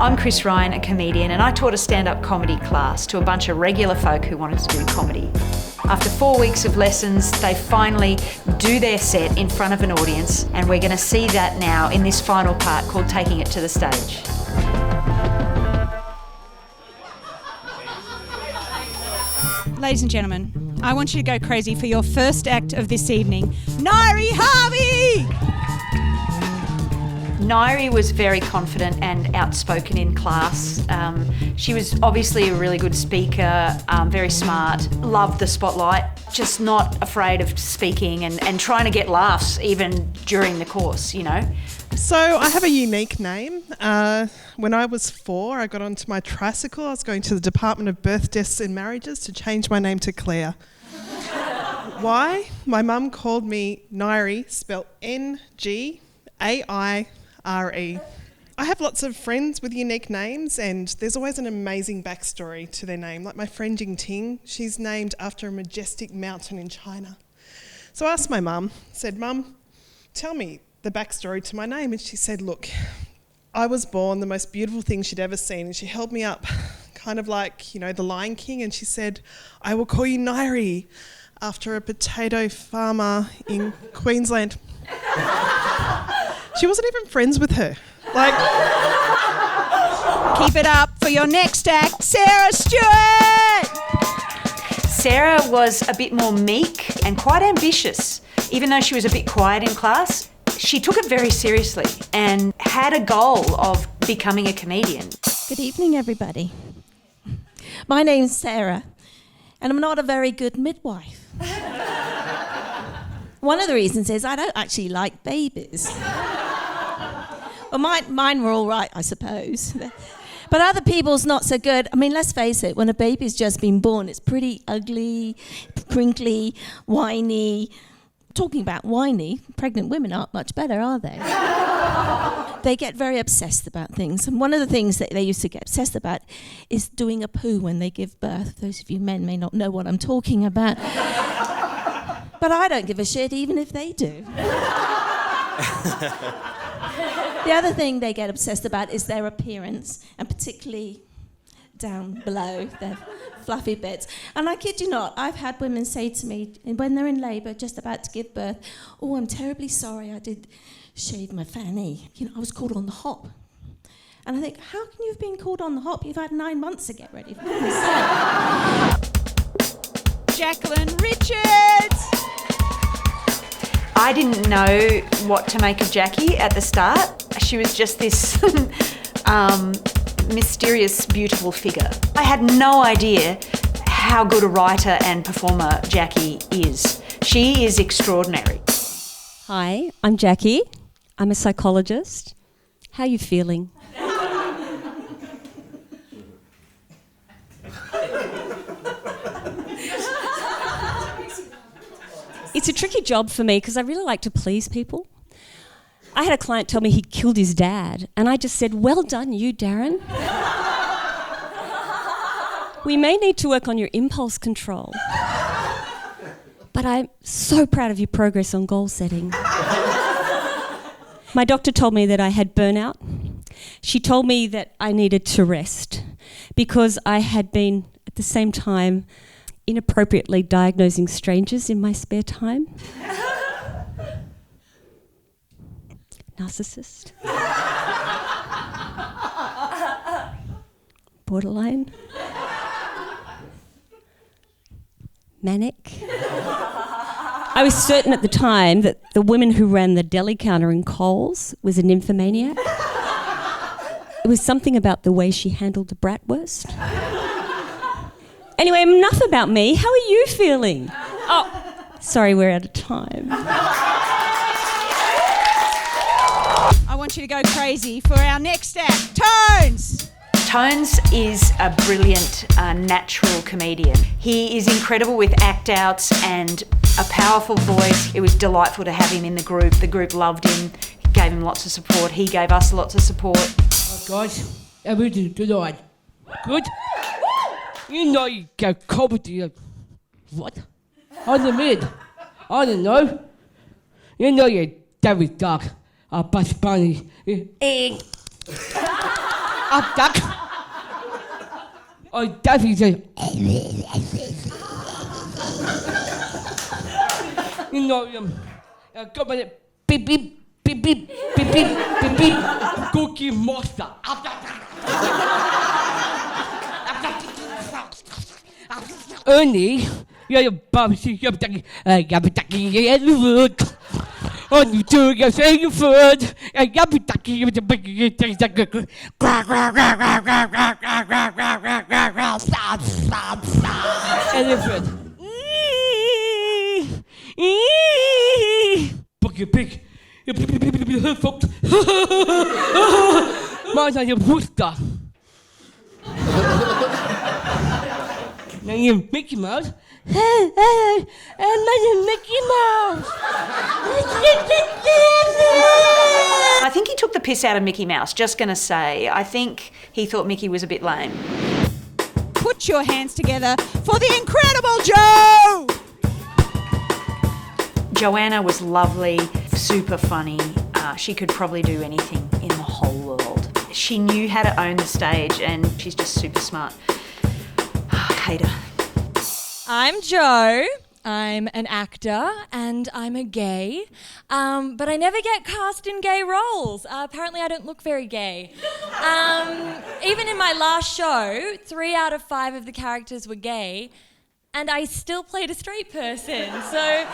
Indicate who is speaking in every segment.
Speaker 1: I'm Chris Ryan, a comedian, and I taught a stand-up comedy class to a bunch of regular folk who wanted to do comedy. After 4 weeks of lessons, they finally do their set in front of an audience, and we're going to see that now in this final part called Taking It to the Stage.
Speaker 2: Ladies and gentlemen, I want you to go crazy for your first act of this evening, Nairi Harvey!
Speaker 1: Nairi was very confident and outspoken in class. She was obviously a really good speaker, very smart, loved the spotlight, just not afraid of speaking and trying to get laughs even during the course, you know.
Speaker 3: So I have a unique name. When I was 4, I got onto my tricycle. I was going to the Department of Birth, Deaths and Marriages to change my name to Claire. Why? My mum called me Nairi, spelled N-G-A-I-R-E. I have lots of friends with unique names, and there's always an amazing backstory to their name. Like my friend Jing Ting, she's named after a majestic mountain in China. So I asked my mum, said, "Mum, tell me the backstory to my name." And she said, "Look, I was born the most beautiful thing she'd ever seen," and she held me up, kind of like, you know, the Lion King, and she said, "I will call you Nairi, after a potato farmer in Queensland." She wasn't even friends with her. Like,
Speaker 2: Keep it up for your next act, Sarah Stewart!
Speaker 1: Sarah was a bit more meek and quite ambitious. Even though she was a bit quiet in class, she took it very seriously and had a goal of becoming a comedian.
Speaker 4: Good evening, everybody. My name's Sarah, and I'm not a very good midwife. One of the reasons is I don't actually like babies. Well, mine were all right, I suppose. But other people's not so good. I mean, let's face it, when a baby's just been born, it's pretty ugly, crinkly, whiny. Talking about whiny, pregnant women aren't much better, are they? They get very obsessed about things. And one of the things that they used to get obsessed about is doing a poo when they give birth. Those of you men may not know what I'm talking about. But I don't give a shit, even if they do. The other thing they get obsessed about is their appearance, and particularly down below, their fluffy bits. And I kid you not, I've had women say to me, when they're in labour, just about to give birth, "Oh, I'm terribly sorry, I did shave my fanny. You know, I was called on the hop." And I think, how can you have been called on the hop? You've had 9 months to get ready for this.
Speaker 2: Jacqueline Richards!
Speaker 1: I didn't know what to make of Jackie at the start. She was just this mysterious, beautiful figure. I had no idea how good a writer and performer Jackie is. She is extraordinary.
Speaker 5: Hi, I'm Jackie. I'm a psychologist. How are you feeling? It's a tricky job for me because I really like to please people. I had a client tell me he'd killed his dad, and I just said, "Well done you, Darren." We may need to work on your impulse control. But I'm so proud of your progress on goal setting. My doctor told me that I had burnout. She told me that I needed to rest because I had been, at the same time, inappropriately diagnosing strangers in my spare time. Narcissist. Borderline. Manic. I was certain at the time that the woman who ran the deli counter in Coles was a nymphomaniac. It was something about the way she handled the bratwurst. Anyway, enough about me. How are you feeling? Oh, sorry, we're out of time.
Speaker 2: I want you to go crazy for our next act, Tones!
Speaker 1: Tones is a brilliant, natural comedian. He is incredible with act-outs and a powerful voice. It was delightful to have him in the group. The group loved him, gave him lots of support. He gave us lots of support.
Speaker 6: Oh, guys, everything tonight. Good? You know you get comedy. What? On the mid? I don't know. You know you're David Duck, Bugs Bunny. Up duck. Oh, Daffy said, you know, come on, beep, beep, beep, beep, beep, beep, beep, beep, Cookie Monster. Ernie, you're a bum, you're on you do your saying food, and yummy ducky with the big things that go. Elephant. Bucky pig. Mine's like a rooster. Now you're Mickey Mouse. Hey, I'm Mickey Mouse.
Speaker 1: I think he took the piss out of Mickey Mouse, just going to say. I think he thought Mickey was a bit lame.
Speaker 2: Put your hands together for the incredible Joe!
Speaker 1: Joanna was lovely, super funny. She could probably do anything in the whole world. She knew how to own the stage and she's just super smart. I hate her.
Speaker 7: I'm Jo. I'm an actor and I'm a gay, but I never get cast in gay roles. Apparently I don't look very gay. Even in my last show, 3 out of 5 of the characters were gay and I still played a straight person. So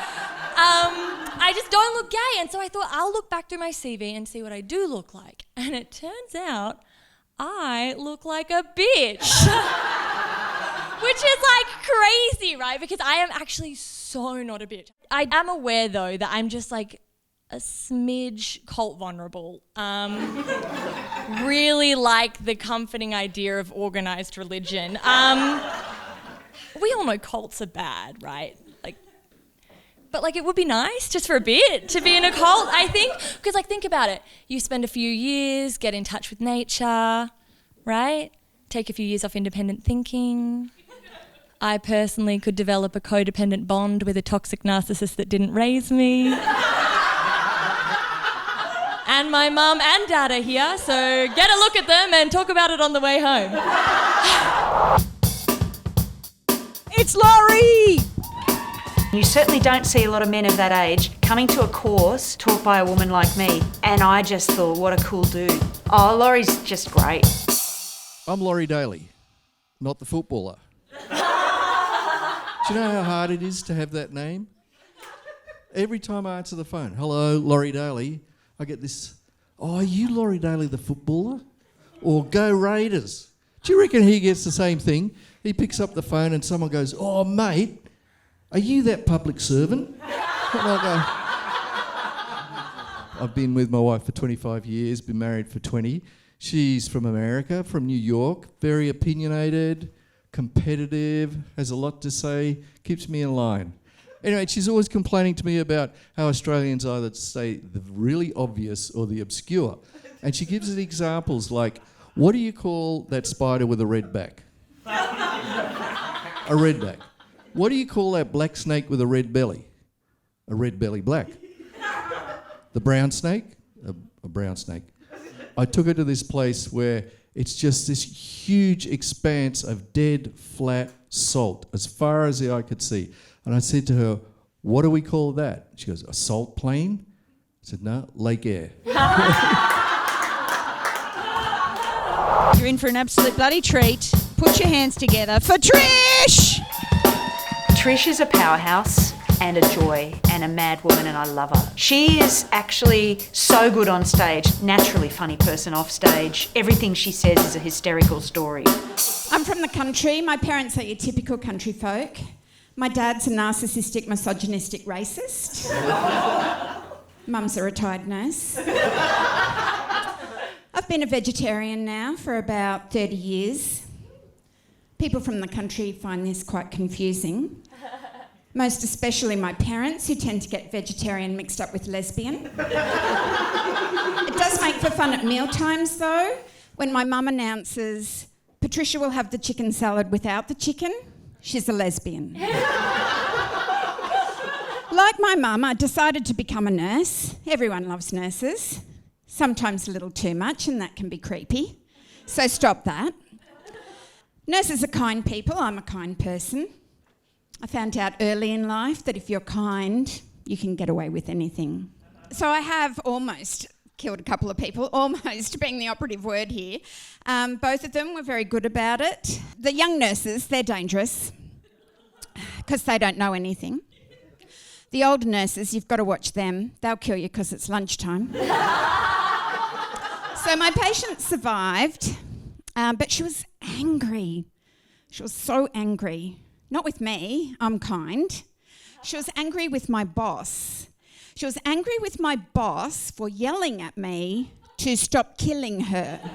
Speaker 7: I just don't look gay, and so I thought I'll look back through my CV and see what I do look like. And it turns out I look like a bitch. Which is like crazy, right? Because I am actually so not a bitch. I am aware though that I'm just like a smidge cult vulnerable. Really like the comforting idea of organised religion. We all know cults are bad, right? But it would be nice just for a bit to be in a cult, I think. Because think about it. You spend a few years, get in touch with nature, right? Take a few years off independent thinking. I personally could develop a codependent bond with a toxic narcissist that didn't raise me. And my mum and dad are here, so get a look at them and talk about it on the way home.
Speaker 2: It's Laurie!
Speaker 1: You certainly don't see a lot of men of that age coming to a course taught by a woman like me. And I just thought, what a cool dude. Oh, Laurie's just great.
Speaker 8: I'm Laurie Daly, not the footballer. Do you know how hard it is to have that name? Every time I answer the phone, hello, Laurie Daly, I get this, oh, are you Laurie Daly the footballer? Or Go Raiders? Do you reckon he gets the same thing? He picks up the phone and someone goes, oh, mate, are you that public servant? And I go, I've been with my wife for 25 years, been married for 20. She's from America, from New York, very opinionated, competitive, has a lot to say, keeps me in line. Anyway, she's always complaining to me about how Australians either say the really obvious or the obscure. And she gives us examples like, what do you call that spider with a red back? A redback. What do you call that black snake with a red belly? A red belly black. The brown snake? A brown snake. I took her to this place where it's just this huge expanse of dead, flat salt, as far as the eye could see. And I said to her, what do we call that? She goes, a salt plain? I said, no, Lake Eyre.
Speaker 2: You're in for an absolute bloody treat. Put your hands together for Trish!
Speaker 1: Trish is a powerhouse and a joy and a mad woman, and I love her. She is actually so good on stage, naturally funny person off stage. Everything she says is a hysterical story.
Speaker 9: I'm from the country. My parents are your typical country folk. My dad's a narcissistic, misogynistic racist. Mum's a retired nurse. I've been a vegetarian now for about 30 years. People from the country find this quite confusing. Most especially my parents, who tend to get vegetarian mixed up with lesbian. It does make for fun at meal times, though, when my mum announces, Patricia will have the chicken salad without the chicken. She's a lesbian. Like my mum, I decided to become a nurse. Everyone loves nurses. Sometimes a little too much, and that can be creepy. So stop that. Nurses are kind people. I'm a kind person. I found out early in life that if you're kind, you can get away with anything. So I have almost killed a couple of people, almost being the operative word here. Both of them were very good about it. The young nurses, they're dangerous because they don't know anything. The older nurses, you've got to watch them. They'll kill you because it's lunchtime. So my patient survived, but she was angry. She was so angry. Not with me, I'm kind. She was angry with my boss. She was angry with my boss for yelling at me to stop killing her. And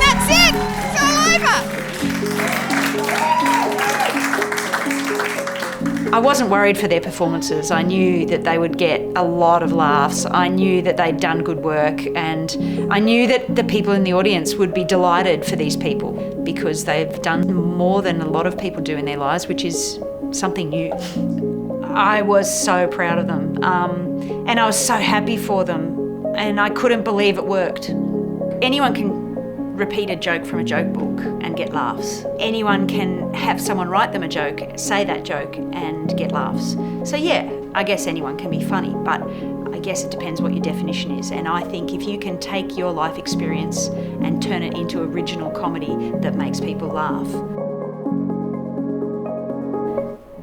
Speaker 9: that's it! It's all over!
Speaker 1: I wasn't worried for their performances. I knew that they would get a lot of laughs. I knew that they'd done good work, and I knew that the people in the audience would be delighted for these people because they've done more than a lot of people do in their lives, which is something new. I was so proud of them, and I was so happy for them, and I couldn't believe it worked. Anyone can repeat a joke from a joke book and get laughs. Anyone can have someone write them a joke, say that joke and get laughs. So yeah, I guess anyone can be funny, but I guess it depends what your definition is. And I think if you can take your life experience and turn it into original comedy that makes people laugh,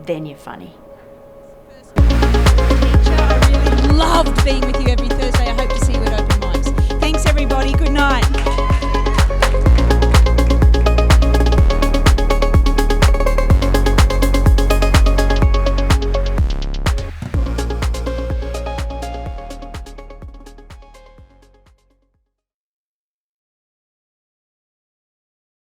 Speaker 1: then you're funny.
Speaker 2: I really loved being with you every Thursday. I hope to see you at Open